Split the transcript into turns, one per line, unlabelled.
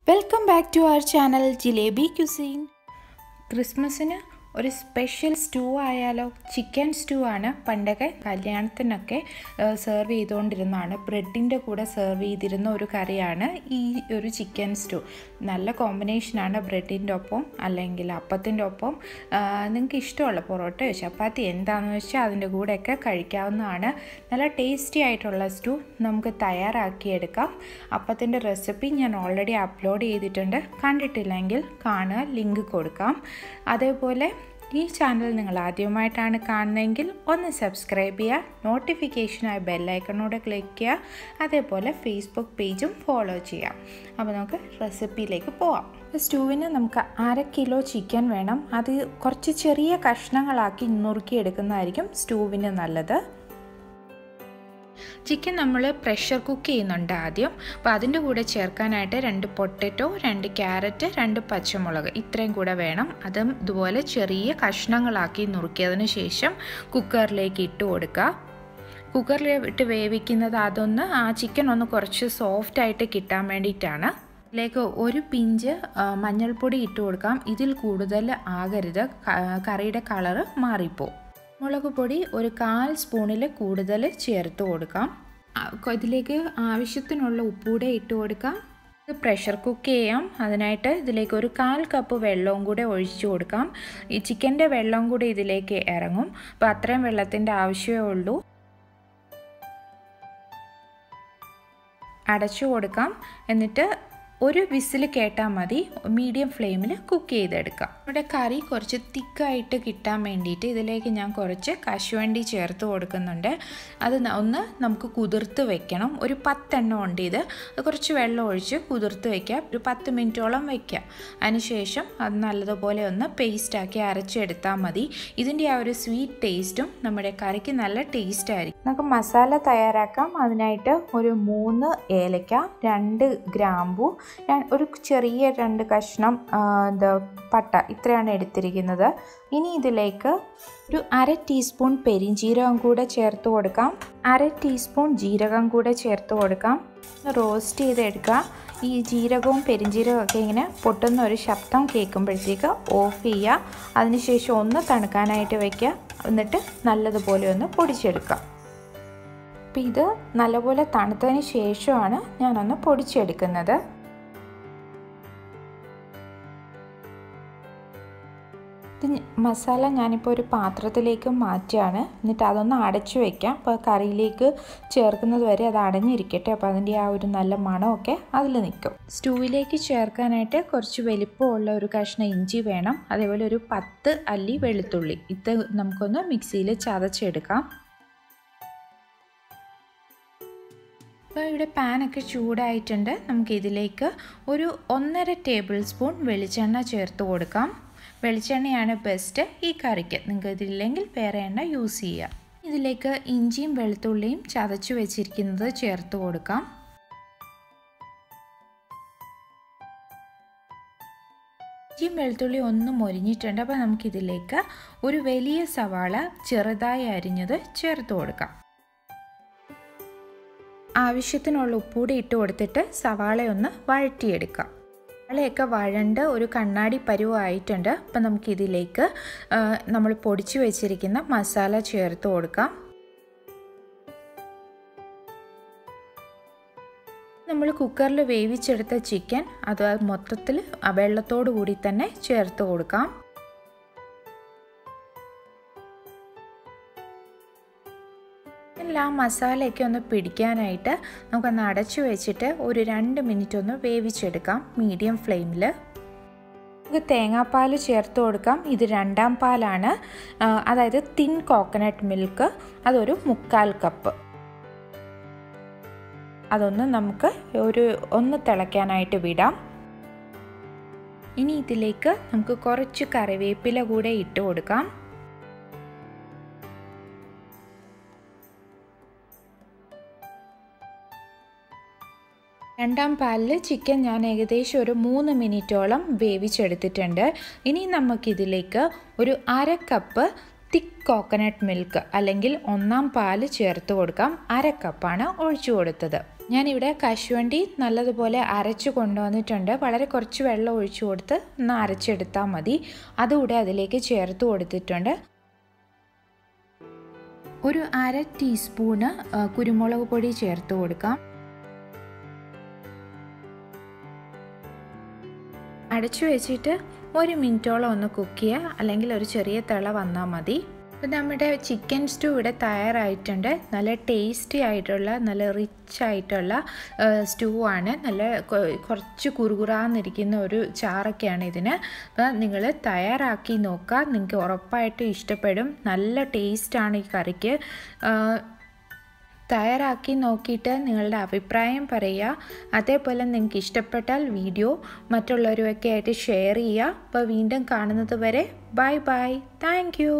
Welcome back to our channel Jileebi Cuisine. ക്രിസ്മസിന് ഒരു special stew ആയാലോ? ചിക്കൻ സ്റ്റൂ ആണ്. പണ്ടൊക്കെ കല്യാണത്തിനൊക്കെ സെർവ് ചെയ്തുകൊണ്ടിരുന്നതാണ്. ബ്രെഡിൻ്റെ കൂടെ സെർവ് ചെയ്തിരുന്ന ഒരു കറിയാണ് ഈ ഒരു ചിക്കൻ സ്റ്റൂ. നല്ല കോമ്പിനേഷനാണ് ബ്രെഡിൻ്റെ ഒപ്പം അല്ലെങ്കിൽ അപ്പത്തിൻ്റെ ഒപ്പം. നിങ്ങൾക്ക് ഇഷ്ടമുള്ള പൊറോട്ടയോ ചപ്പാത്തി എന്താണെന്ന് വെച്ചാൽ അതിൻ്റെ കൂടെയൊക്കെ കഴിക്കാവുന്നതാണ്. നല്ല ടേസ്റ്റി ആയിട്ടുള്ള സ്റ്റൂ നമുക്ക് തയ്യാറാക്കിയെടുക്കാം. അപ്പത്തിൻ്റെ റെസിപ്പി ഞാൻ ഓൾറെഡി അപ്ലോഡ് ചെയ്തിട്ടുണ്ട്. കണ്ടിട്ടില്ലെങ്കിൽ കാണുക, ലിങ്ക് കൊടുക്കാം. അതേപോലെ ഈ ചാനൽ നിങ്ങൾ ആദ്യമായിട്ടാണ് കാണുന്നതെങ്കിൽ ഒന്ന് സബ്സ്ക്രൈബ് ചെയ്യുക, നോട്ടിഫിക്കേഷനായി ബെല്ലൈക്കണോടെ ക്ലിക്ക് ചെയ്യുക. അതേപോലെ ഫേസ്ബുക്ക് പേജും ഫോളോ ചെയ്യാം. അപ്പോൾ നമുക്ക് റെസിപ്പിയിലേക്ക് പോവാം. സ്റ്റൂവിന് നമുക്ക് 1/2 കിലോ ചിക്കൻ വേണം. അത് കുറച്ച് ചെറിയ കഷ്ണങ്ങളാക്കി നുറുക്കിയെടുക്കുന്നതായിരിക്കും സ്റ്റൂവിന് നല്ലത്. ചിക്കൻ നമ്മൾ പ്രഷർ കുക്ക് ചെയ്യുന്നുണ്ട് ആദ്യം. അപ്പോൾ അതിൻ്റെ കൂടെ ചേർക്കാനായിട്ട് 2 പൊട്ടറ്റോ, 2 ക്യാരറ്റ്, 2 പച്ചമുളക് ഇത്രയും കൂടെ വേണം. അതും ഇതുപോലെ ചെറിയ കഷ്ണങ്ങളാക്കി നുറുക്കിയതിന് ശേഷം കുക്കറിലേക്ക് ഇട്ട് കൊടുക്കുക. കുക്കറിൽ ഇട്ട് വേവിക്കുന്നത് അതൊന്ന് ആ ചിക്കൻ ഒന്ന് കുറച്ച് സോഫ്റ്റായിട്ട് കിട്ടാൻ വേണ്ടിയിട്ടാണ്. ഇതിലേക്ക് 1 പിഞ്ച് മഞ്ഞൾപ്പൊടി ഇട്ട് കൊടുക്കാം. ഇതിൽ കൂടുതൽ ആകരുത്, കറിയുടെ കളറ് മാറിപ്പോവും. മുളക് പൊടി 1/4 സ്പൂണിൽ കൂടുതൽ ചേർത്ത് കൊടുക്കാം. ഇതിലേക്ക് ആവശ്യത്തിനുള്ള ഉപ്പൂടെ ഇട്ട് കൊടുക്കാം. ഇത് പ്രഷർ കുക്ക് ചെയ്യാം. അതിനായിട്ട് ഇതിലേക്ക് 1/4 കപ്പ് വെള്ളവും കൂടെ ഒഴിച്ചു കൊടുക്കാം. ഈ ചിക്കൻ്റെ വെള്ളം കൂടി ഇതിലേക്ക് ഇറങ്ങും. അപ്പോൾ അത്രയും വെള്ളത്തിൻ്റെ ആവശ്യമേ ഉള്ളൂ. അടച്ചു കൊടുക്കാം. എന്നിട്ട് 1 വിസിൽ കേട്ടാൽ മതി. മീഡിയം ഫ്ലെയിമിൽ കുക്ക് ചെയ്തെടുക്കാം. നമ്മുടെ കറി കുറച്ച് തിക്കായിട്ട് കിട്ടാൻ വേണ്ടിയിട്ട് ഇതിലേക്ക് ഞാൻ കുറച്ച് കശുവണ്ടി ചേർത്ത് കൊടുക്കുന്നുണ്ട്. അത് ഒന്ന് നമുക്ക് കുതിർത്ത് വെക്കണം. ഒരു 10 എണ്ണം ഉണ്ട്. ഇത് കുറച്ച് വെള്ളം ഒഴിച്ച് കുതിർത്ത് വയ്ക്കുക. ഒരു 10 മിനിറ്റോളം വയ്ക്കുക. അതിനുശേഷം അത് നല്ലതുപോലെ ഒന്ന് പേസ്റ്റാക്കി അരച്ചെടുത്താൽ മതി. ഇതിൻ്റെ ആ ഒരു സ്വീറ്റ് ടേസ്റ്റും നമ്മുടെ കറിക്ക് നല്ല ടേസ്റ്റ് ആയിരിക്കും. നമുക്ക് മസാല തയ്യാറാക്കാം. അതിനായിട്ട് ഒരു 3 ഏലക്ക, 2 ഗ്രാമ്പു, ഒരു ചെറിയ 2 കഷ്ണം പട്ട ഇത്രയാണ് എടുത്തിരിക്കുന്നത്. ഇനി ഇതിലേക്ക് ഒരു 1/2 ടീസ്പൂൺ പെരിഞ്ജീരകം കൂടെ ചേർത്ത് കൊടുക്കാം. 1/2 ടീസ്പൂൺ ജീരകം കൂടെ ചേർത്ത് കൊടുക്കാം. റോസ്റ്റ് ചെയ്തെടുക്കുക. ഈ ജീരകവും പെരിഞ്ജീരകവും ഒക്കെ ഇങ്ങനെ പൊട്ടുന്ന ഒരു ശബ്ദം കേൾക്കുമ്പോഴത്തേക്ക് ഓഫ് ചെയ്യുക. അതിനുശേഷം ഒന്ന് തണുക്കാനായിട്ട് വയ്ക്കുക. എന്നിട്ട് നല്ലതുപോലെ ഒന്ന് പൊടിച്ചെടുക്കുക. അപ്പോൾ ഇത് നല്ലപോലെ തണുത്തതിന് ശേഷമാണ് ഞാനൊന്ന് പൊടിച്ചെടുക്കുന്നത്. മസാല ഞാനിപ്പോൾ ഒരു പാത്രത്തിലേക്ക് മാറ്റുകയാണ്. എന്നിട്ട് അതൊന്ന് അടച്ചു വയ്ക്കാം. അപ്പോൾ കറിയിലേക്ക് ചേർക്കുന്നത് വരെ അത് അടഞ്ഞിരിക്കട്ടെ. അപ്പോൾ അതിൻ്റെ ആ ഒരു നല്ല മണമൊക്കെ അതിൽ നിൽക്കും. സ്റ്റൂവിലേക്ക് ചേർക്കാനായിട്ട് കുറച്ച് വലിപ്പമുള്ള ഒരു കഷ്ണം ഇഞ്ചി വേണം. അതേപോലെ ഒരു 10 അല്ലി വെളുത്തുള്ളി. ഇത് നമുക്കൊന്ന് മിക്സിയിൽ ചതച്ചെടുക്കാം. അപ്പോൾ ഇവിടെ പാനൊക്കെ ചൂടായിട്ടുണ്ട്. നമുക്കിതിലേക്ക് ഒരു 1.5 ടേബിൾ സ്പൂൺ വെളിച്ചെണ്ണ ചേർത്ത് കൊടുക്കാം. വെളിച്ചെണ്ണയാണ് ബെസ്റ്റ് ഈ കറിക്ക്. നിങ്ങൾക്ക് ഇതില്ലെങ്കിൽ വേറെ എണ്ണ യൂസ് ചെയ്യുക. ഇതിലേക്ക് ഇഞ്ചിയും വെളുത്തുള്ളിയും ചതച്ചു വെച്ചിരിക്കുന്നത് ചേർത്ത് കൊടുക്കാം. ഇഞ്ചിയും വെളുത്തുള്ളി ഒന്ന് മൊരിഞ്ഞിട്ടുണ്ട്. അപ്പോൾ നമുക്കിതിലേക്ക് ഒരു വലിയ സവാള ചെറുതായി അരിഞ്ഞത് ചേർത്ത് കൊടുക്കാം. ആവശ്യത്തിനുള്ള ഉപ്പൂടി ഇട്ട് കൊടുത്തിട്ട് സവാളയൊന്ന് വഴറ്റിയെടുക്കാം. സവാളയൊക്കെ വഴണ്ട് ഒരു കണ്ണാടി പരുവായിട്ടുണ്ട്. അപ്പം നമുക്കിതിലേക്ക് നമ്മൾ പൊടിച്ചു വെച്ചിരിക്കുന്ന മസാല ചേർത്ത് കൊടുക്കാം. നമ്മൾ കുക്കറിൽ വേവിച്ചെടുത്ത ചിക്കൻ അത് മൊത്തത്തിൽ വെള്ളത്തോടു കൂടി തന്നെ ചേർത്ത് കൊടുക്കാം. ആ മസാലയൊക്കെ ഒന്ന് പിടിക്കാനായിട്ട് നമുക്കൊന്ന് അടച്ചു വെച്ചിട്ട് ഒരു 2 മിനിറ്റ് ഒന്ന് വേവിച്ചെടുക്കാം മീഡിയം ഫ്ലെയിമിൽ. നമുക്ക് തേങ്ങാപ്പാൽ ചേർത്ത് കൊടുക്കാം. ഇത് 2ാം പാലാണ്. അതായത് തിൻ കോക്കനട്ട് മിൽക്ക്. അതൊരു 3/4 കപ്പ്. അതൊന്ന് നമുക്ക് ഒന്ന് തിളയ്ക്കാനായിട്ട് വിടാം. ഇനി ഇതിലേക്ക് നമുക്ക് കുറച്ച് കറിവേപ്പില കൂടെ ഇട്ട് കൊടുക്കാം. 2ാം പാലിൽ ചിക്കൻ ഞാൻ ഏകദേശം ഒരു 3 മിനിറ്റോളം വേവിച്ചെടുത്തിട്ടുണ്ട്. ഇനി നമുക്കിതിലേക്ക് ഒരു 1/2 കപ്പ് തിക്ക് കോക്കനട്ട് മിൽക്ക് അല്ലെങ്കിൽ 1ാം പാൽ ചേർത്ത് കൊടുക്കാം. 1/2 കപ്പാണ് ഒഴിച്ചു കൊടുത്തത്. ഞാനിവിടെ കശുവണ്ടി നല്ലതുപോലെ അരച്ച് കൊണ്ടുവന്നിട്ടുണ്ട്. വളരെ കുറച്ച് വെള്ളം ഒഴിച്ചു കൊടുത്ത് ഒന്ന് അരച്ചെടുത്താൽ മതി. അതുകൂടെ അതിലേക്ക് ചേർത്ത് കൊടുത്തിട്ടുണ്ട്. ഒരു 1/2 ടീസ്പൂണ് കുരുമുളക് പൊടി ചേർത്ത് കൊടുക്കാം. അടച്ചു വെച്ചിട്ട് 1 മിനിറ്റോളം ഒന്ന് കുക്ക് ചെയ്യുക, അല്ലെങ്കിൽ ഒരു ചെറിയ തിള വന്നാൽ മതി. അപ്പോൾ നമ്മുടെ ചിക്കൻ സ്റ്റൂ ഇവിടെ തയ്യാറായിട്ടുണ്ട്. നല്ല ടേസ്റ്റി ആയിട്ടുള്ള, നല്ല റിച്ച് ആയിട്ടുള്ള സ്റ്റൂ ആണ്. നല്ല കുറച്ച് കുറുകുറാന്നിരിക്കുന്ന ഒരു ചാറൊക്കെയാണ് ഇതിന്. അപ്പോൾ നിങ്ങൾ തയ്യാറാക്കി നോക്കുക, നിങ്ങൾക്ക് ഉറപ്പായിട്ടും ഇഷ്ടപ്പെടും. നല്ല ടേസ്റ്റാണ് ഈ കറിക്ക്. തയ്യാറാക്കി നോക്കിയിട്ട് നിങ്ങളുടെ അഭിപ്രായം പറയുക. അതേപോലെ നിങ്ങൾക്ക് ഇഷ്ടപ്പെട്ടാൽ വീഡിയോ മറ്റുള്ളവരുമൊക്കെ ആയിട്ട് ഷെയർ ചെയ്യുക. അപ്പോൾ വീണ്ടും കാണുന്നത് വരെ ബൈ ബൈ. Thank you.